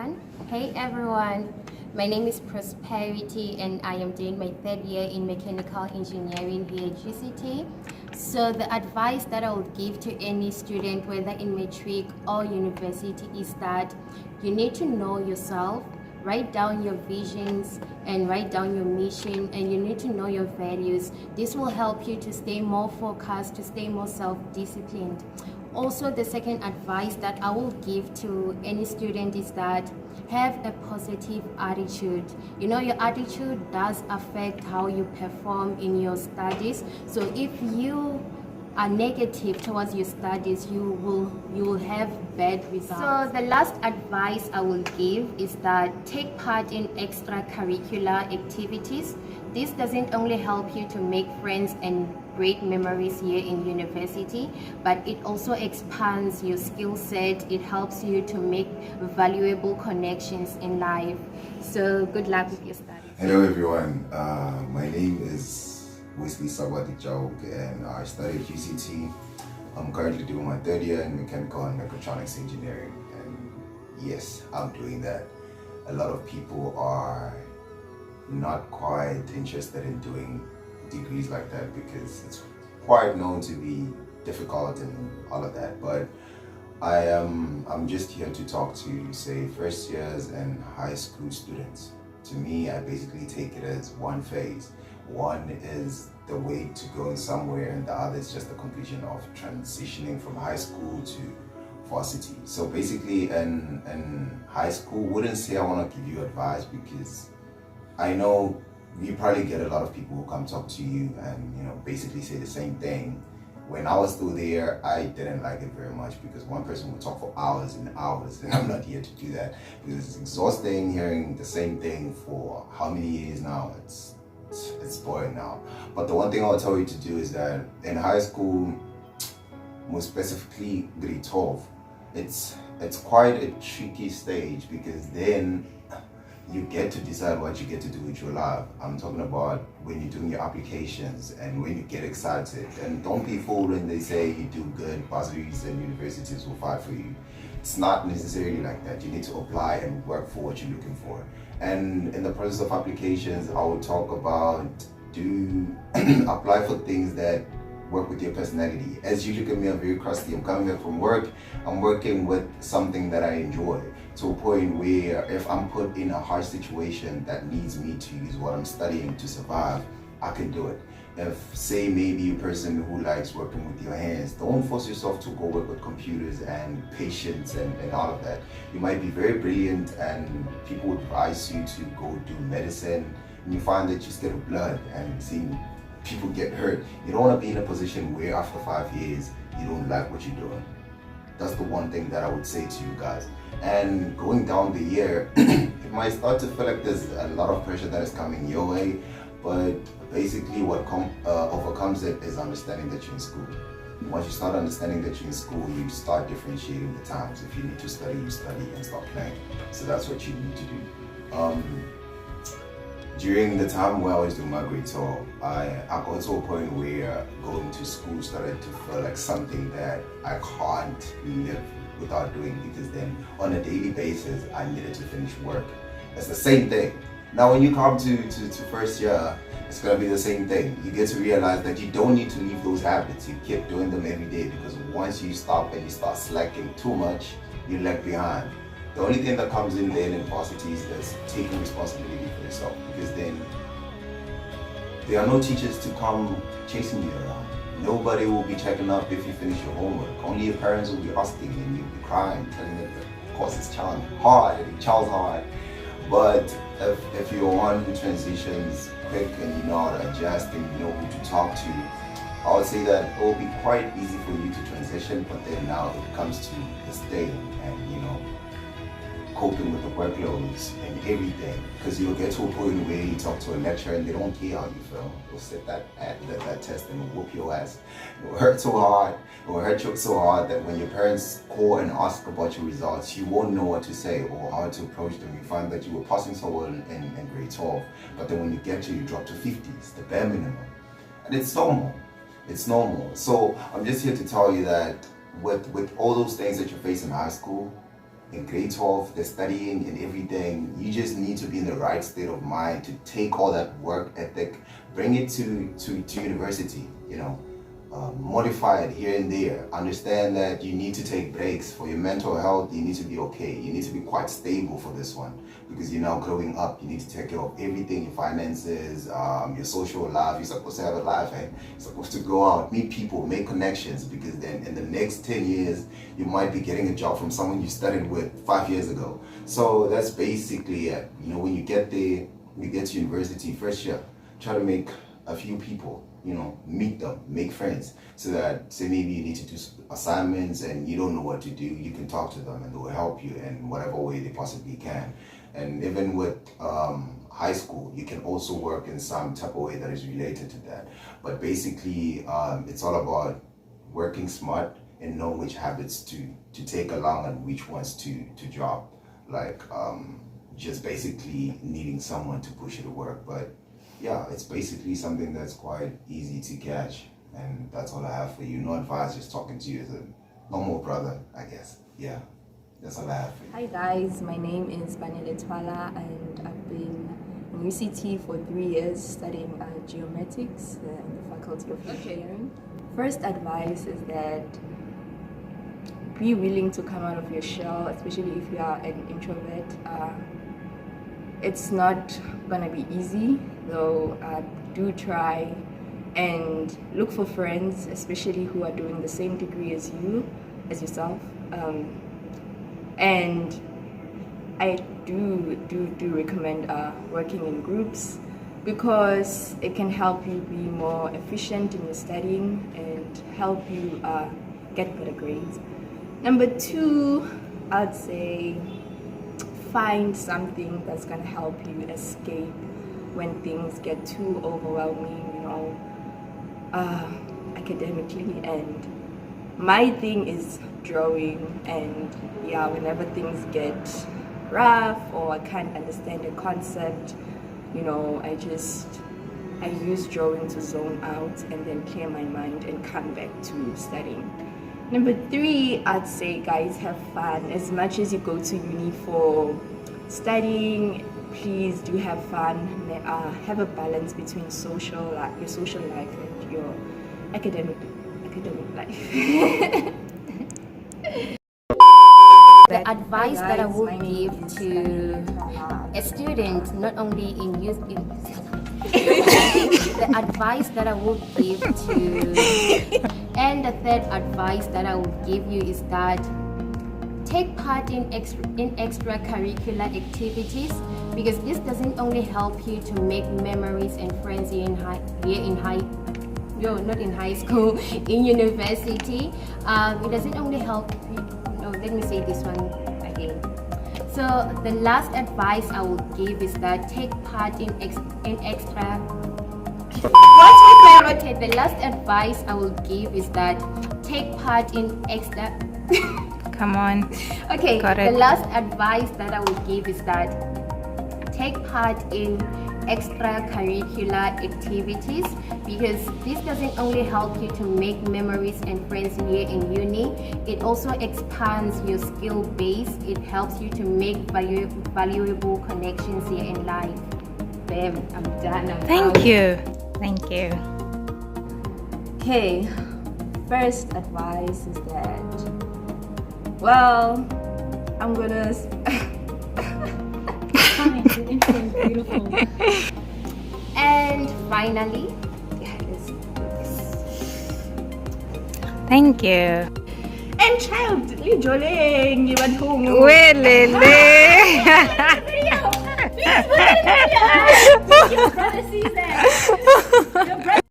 everyone. Hey everyone, my name is Prosperity and I am doing my third year in mechanical engineering here at UCT. So the advice that I would give to any student, whether in matric or university, is that you need to know yourself, write down your visions and write down your mission, and you need to know your values. This will help you to stay more focused, to stay more self-disciplined. Also, the second advice that I will give to any student is that have a positive attitude. You know, your attitude does affect how you perform in your studies. So if you are negative towards your studies, you will have bad results. So the last advice I will give is that take part in extracurricular activities. This doesn't only help you to make friends and great memories here in university, but it also expands your skill set. It helps you to make valuable connections in life. So good luck with your studies. Hello everyone, my name is Wesley Sabati Jaug and I study at UCT. I'm currently doing my third year in mechanical and mechatronics engineering, and yes, I'm doing that. A lot of people are not quite interested in doing degrees like that because it's quite known to be difficult and all of that, but I'm just here to talk to, say, first years and high school students. To me, I basically take it as one phase. One is the way to going somewhere, and the other is just the completion of transitioning from high school to varsity. So basically, in high school, wouldn't say I want to give you advice, because I know you probably get a lot of people who come talk to you and basically say the same thing. When I was still there, I didn't like it very much because one person would talk for hours and hours, and I'm not here to do that because it's exhausting hearing the same thing for how many years now. It's boring now. But the one thing I'll tell you to do is that in high school, more specifically grade 12, it's quite a tricky stage, because then you get to decide what you get to do with your life. I'm talking about when you're doing your applications and when you get excited. And don't be fooled when they say you do good, bursaries and universities will fight for you. It's not necessarily like that. You need to apply and work for what you're looking for. And in the process of applications, I will talk about apply for things that work with your personality. As you look at me, I'm very crusty. I'm coming back from work. I'm working with something that I enjoy, to a point where if I'm put in a harsh situation that needs me to use what I'm studying to survive, I can do it. If, say, maybe a person who likes working with your hands, don't force yourself to go work with computers and patience and all of that. You might be very brilliant and people would advise you to go do medicine, and you find that you scared of blood and seeing people get hurt. You don't want to be in a position where after 5 years, you don't like what you're doing. That's the one thing that I would say to you guys. And going down the year, it might start to feel like there's a lot of pressure that is coming your way, but basically what overcomes it is understanding that you're in school. Once you start understanding that you're in school, you start differentiating the times. If you need to study, you study and stop playing. So that's what you need to do. During the time where I was doing my grade 12, I got to a point where going to school started to feel like something that I can't live without doing, because then on a daily basis, I needed to finish work. It's the same thing. Now when you come to first year, it's gonna be the same thing. You get to realize that you don't need to leave those habits. You keep doing them every day, because once you stop and you start slacking too much, you lag behind. The only thing that comes in then in varsity is taking responsibility for yourself, because then there are no teachers to come chasing you around. Nobody will be checking up if you finish your homework. Only your parents will be asking and you'll be crying, telling them that of course it's child's hard. But if you're on transitions quick and you know how to adjust and you know who to talk to, I would say that it will be quite easy for you to transition. But then now it comes to the staying and coping with the workloads and everything, because you'll get to a point where you talk to a lecturer and they don't care how you feel. They'll sit that test and whoop your ass. It will hurt so hard. It will hurt you so hard that when your parents call and ask about your results, you won't know what to say or how to approach them. You find that you were passing so well in grade 12, but then when you get to, you drop to 50s, the bare minimum. And it's normal. It's normal. So I'm just here to tell you that with all those things that you face in high school, in grade 12, they're studying and everything. You just need to be in the right state of mind to take all that work ethic, bring it to university, you know. Modify it here and there. Understand that you need to take breaks for your mental health. You need to be okay. You need to be quite stable for this one because you're now growing up. You need to take care of everything, your finances, your social life. You're supposed to have a life, and you're supposed to go out, meet people, make connections, because then in the next 10 years, you might be getting a job from someone you studied with 5 years ago. So that's basically it. You know, when you get there, you get to university first year, try to make a few people, you know, meet them, make friends, so that, say maybe you need to do assignments and you don't know what to do, you can talk to them and they will help you in whatever way they possibly can. And even with high school, you can also work in some type of way that is related to that. But basically, it's all about working smart and know which habits to take along and which ones to drop. Like just basically needing someone to push you to work. But yeah, it's basically something that's quite easy to catch, and that's all I have for you. No advice, just talking to you as a normal brother, I guess. Yeah, that's all I have for you. Hi guys, my name is Aleciakhanyi and I've been in UCT for 3 years studying geomatics in the Faculty of Engineering. First advice is that be willing to come out of your shell, especially if you are an introvert. It's not gonna be easy, though. Do try and look for friends, especially who are doing the same degree as yourself. And I do recommend working in groups because it can help you be more efficient in your studying and help you get better grades. Number 2, I'd say find something that's gonna help you escape when things get too overwhelming, you know, academically. And my thing is drawing, and yeah, whenever things get rough or I can't understand a concept, you know, I use drawing to zone out and then clear my mind and come back to studying. Number 3, I'd say, guys, have fun. As much as you go to uni for studying, please do have fun. Have a balance between your social life and your academic life. The advice that I would give to a student, not only in youth, the advice that I would give to, and the third advice that I would give you is that take part in extracurricular activities, because this doesn't only help you to make memories and friends in school, in university. It doesn't only help you. No, let me say this one again. So the last advice I would give is that take part in extra. Okay, the last advice I will give is that take part in extra. Come on. Okay, got the it. last advice that I will give is that take part in extracurricular activities, because this doesn't only help you to make memories and friends here in uni, it also expands your skill base. It helps you to make valuable connections here in life. Bam, I'm done. Thank you. Thank you. Okay, first advice is that, well, I'm gonna Beautiful. And finally, Thank you. and child, Jolene, you went home. Welele. your brother sees that.